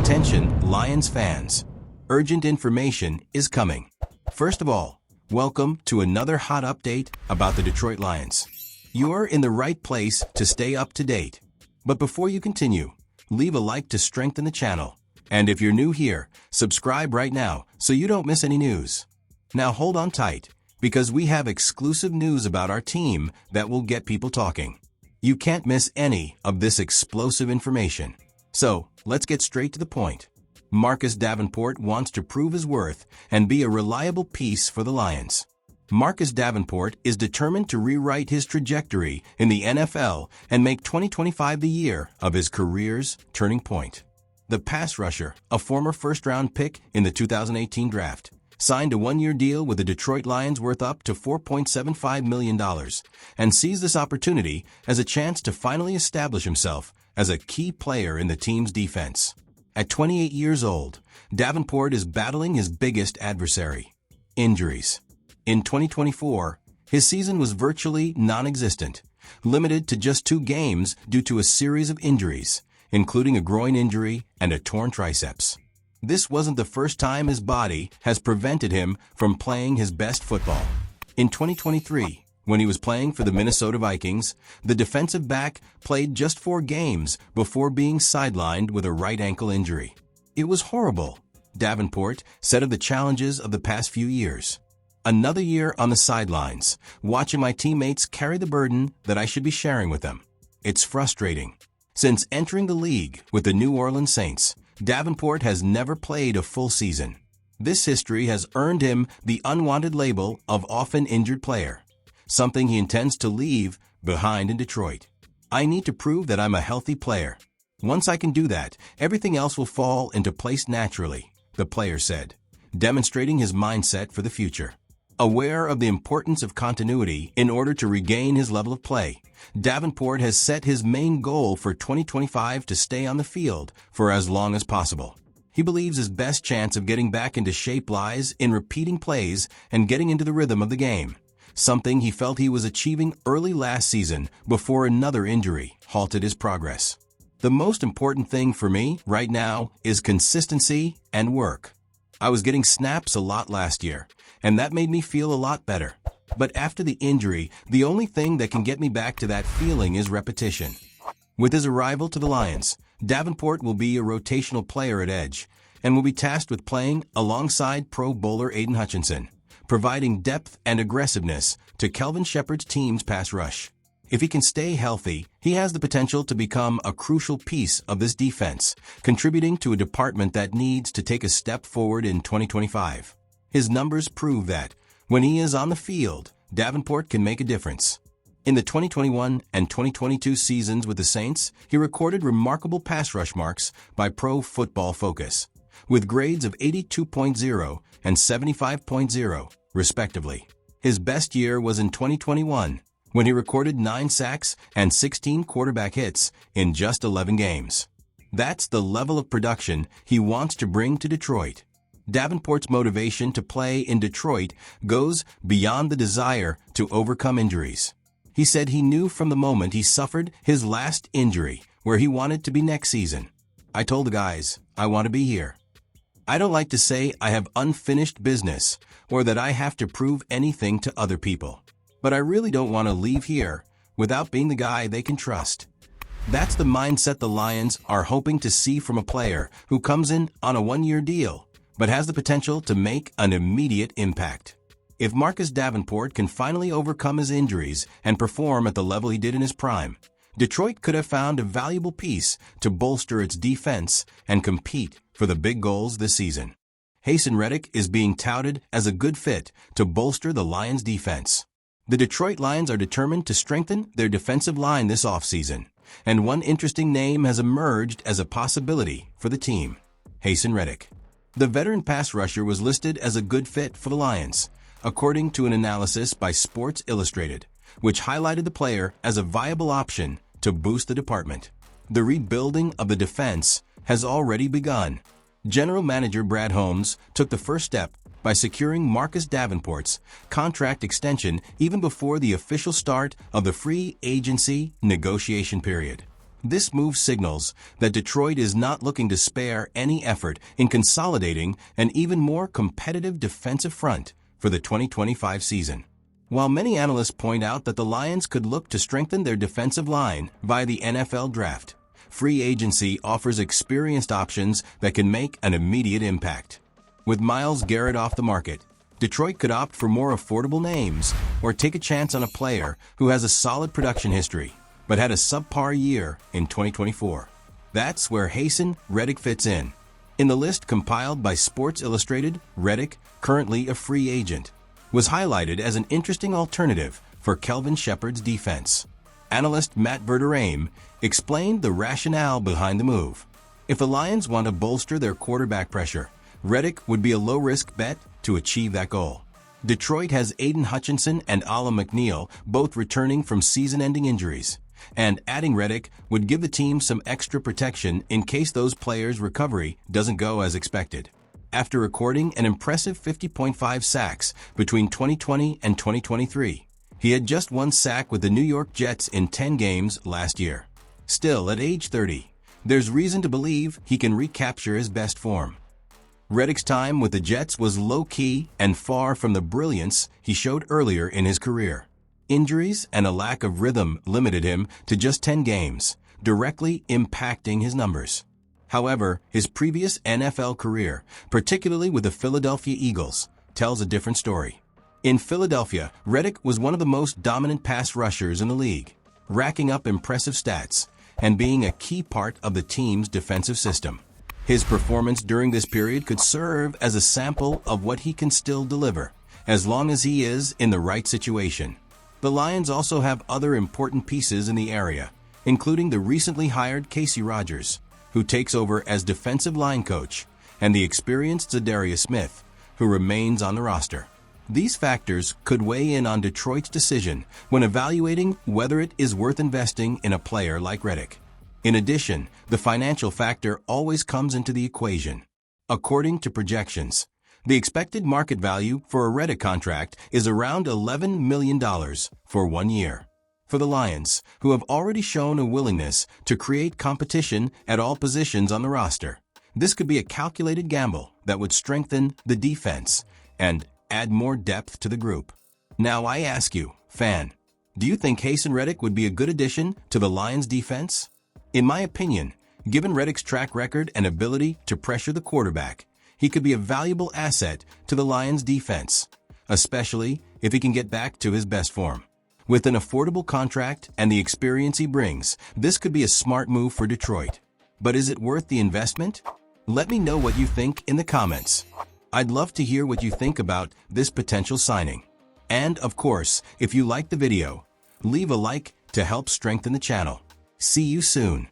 Attention, Lions fans. Urgent information is coming. First of all, welcome to another hot update about the Detroit Lions. You're in the right place to stay up to date. But before you continue, leave a like to strengthen the channel. And if you're new here, subscribe right now so you don't miss any news. Now hold on tight, because we have exclusive news about our team that will get people talking. You can't miss any of this explosive information. So, let's get straight to the point. Marcus Davenport wants to prove his worth and be a reliable piece for the Lions. Marcus Davenport is determined to rewrite his trajectory in the NFL and make 2025 the year of his career's turning point. The pass rusher, a former first-round pick in the 2018 draft, signed a one-year deal with the Detroit Lions worth up to $4.75 million and sees this opportunity as a chance to finally establish himself as a key player in the team's defense. At 28 years old, Davenport is battling his biggest adversary: injuries. In 2024, his season was virtually non-existent, limited to just 2 games due to a series of injuries, including a groin injury and a torn triceps. This wasn't the first time his body has prevented him from playing his best football. In 2023, when he was playing for the Minnesota Vikings, the defensive back played just 4 games before being sidelined with a right ankle injury. It was horrible, Davenport said of the challenges of the past few years. Another year on the sidelines, watching my teammates carry the burden that I should be sharing with them. It's frustrating. Since entering the league with the New Orleans Saints, Davenport has never played a full season. This history has earned him the unwanted label of often injured player, something he intends to leave behind in Detroit. I need to prove that I'm a healthy player. Once I can do that, everything else will fall into place naturally, the player said, demonstrating his mindset for the future. Aware of the importance of continuity in order to regain his level of play, Davenport has set his main goal for 2025 to stay on the field for as long as possible. He believes his best chance of getting back into shape lies in repeating plays and getting into the rhythm of the game, something he felt he was achieving early last season before another injury halted his progress. The most important thing for me right now is consistency and work. I was getting snaps a lot last year, and that made me feel a lot better. But after the injury, the only thing that can get me back to that feeling is repetition. With his arrival to the Lions, Davenport will be a rotational player at edge and will be tasked with playing alongside Pro Bowler Aiden Hutchinson, providing depth and aggressiveness to Kelvin Shepard's team's pass rush. If he can stay healthy, he has the potential to become a crucial piece of this defense, contributing to a department that needs to take a step forward in 2025. His numbers prove that, when he is on the field, Davenport can make a difference. In the 2021 and 2022 seasons with the Saints, he recorded remarkable pass rush marks by Pro Football Focus, with grades of 82.0 and 75.0, respectively. His best year was in 2021, when he recorded 9 sacks and 16 quarterback hits in just 11 games. That's the level of production he wants to bring to Detroit. Davenport's motivation to play in Detroit goes beyond the desire to overcome injuries. He said he knew from the moment he suffered his last injury where he wanted to be next season. I told the guys, I want to be here. I don't like to say I have unfinished business or that I have to prove anything to other people. But I really don't want to leave here without being the guy they can trust. That's the mindset the Lions are hoping to see from a player who comes in on a one-year deal, but has the potential to make an immediate impact. If Marcus Davenport can finally overcome his injuries and perform at the level he did in his prime, Detroit could have found a valuable piece to bolster its defense and compete for the big goals this season. Haason Reddick is being touted as a good fit to bolster the Lions' defense. The Detroit Lions are determined to strengthen their defensive line this offseason, and one interesting name has emerged as a possibility for the team: Haason Reddick. The veteran pass rusher was listed as a good fit for the Lions, according to an analysis by Sports Illustrated, which highlighted the player as a viable option to boost the department. The rebuilding of the defense has already begun. General Manager Brad Holmes took the first step by securing Marcus Davenport's contract extension even before the official start of the free agency negotiation period. This move signals that Detroit is not looking to spare any effort in consolidating an even more competitive defensive front for the 2025 season. While many analysts point out that the Lions could look to strengthen their defensive line via the NFL draft, free agency offers experienced options that can make an immediate impact. With Myles Garrett off the market, Detroit could opt for more affordable names or take a chance on a player who has a solid production history but had a subpar year in 2024. That's where Haason Reddick fits in. In the list compiled by Sports Illustrated, Reddick, currently a free agent, was highlighted as an interesting alternative for Kelvin Shepard's defense. Analyst Matt Verderame explained the rationale behind the move. If the Lions want to bolster their quarterback pressure, Reddick would be a low-risk bet to achieve that goal. Detroit has Aiden Hutchinson and Alim McNeill both returning from season-ending injuries, and adding Reddick would give the team some extra protection in case those players' recovery doesn't go as expected. After recording an impressive 50.5 sacks between 2020 and 2023, he had just one sack with the New York Jets in 10 games last year. Still, at age 30, there's reason to believe he can recapture his best form. Reddick's time with the Jets was low-key and far from the brilliance he showed earlier in his career. Injuries and a lack of rhythm limited him to just 10 games, directly impacting his numbers. However, his previous NFL career, particularly with the Philadelphia Eagles, tells a different story. In Philadelphia, Reddick was one of the most dominant pass rushers in the league, racking up impressive stats and being a key part of the team's defensive system. His performance during this period could serve as a sample of what he can still deliver, as long as he is in the right situation. The Lions also have other important pieces in the area, including the recently hired Casey Rogers, who takes over as defensive line coach, and the experienced Zadarius Smith, who remains on the roster. These factors could weigh in on Detroit's decision when evaluating whether it is worth investing in a player like Reddick. In addition, the financial factor always comes into the equation. According to projections, the expected market value for a Reddick contract is around $11 million for 1 year. For the Lions, who have already shown a willingness to create competition at all positions on the roster, this could be a calculated gamble that would strengthen the defense and add more depth to the group. Now I ask you, fan, do you think Haason Reddick would be a good addition to the Lions defense? In my opinion, given Reddick's track record and ability to pressure the quarterback, he could be a valuable asset to the Lions defense, especially if he can get back to his best form. With an affordable contract and the experience he brings, this could be a smart move for Detroit. But is it worth the investment? Let me know what you think in the comments. I'd love to hear what you think about this potential signing. And of course, if you liked the video, leave a like to help strengthen the channel. See you soon.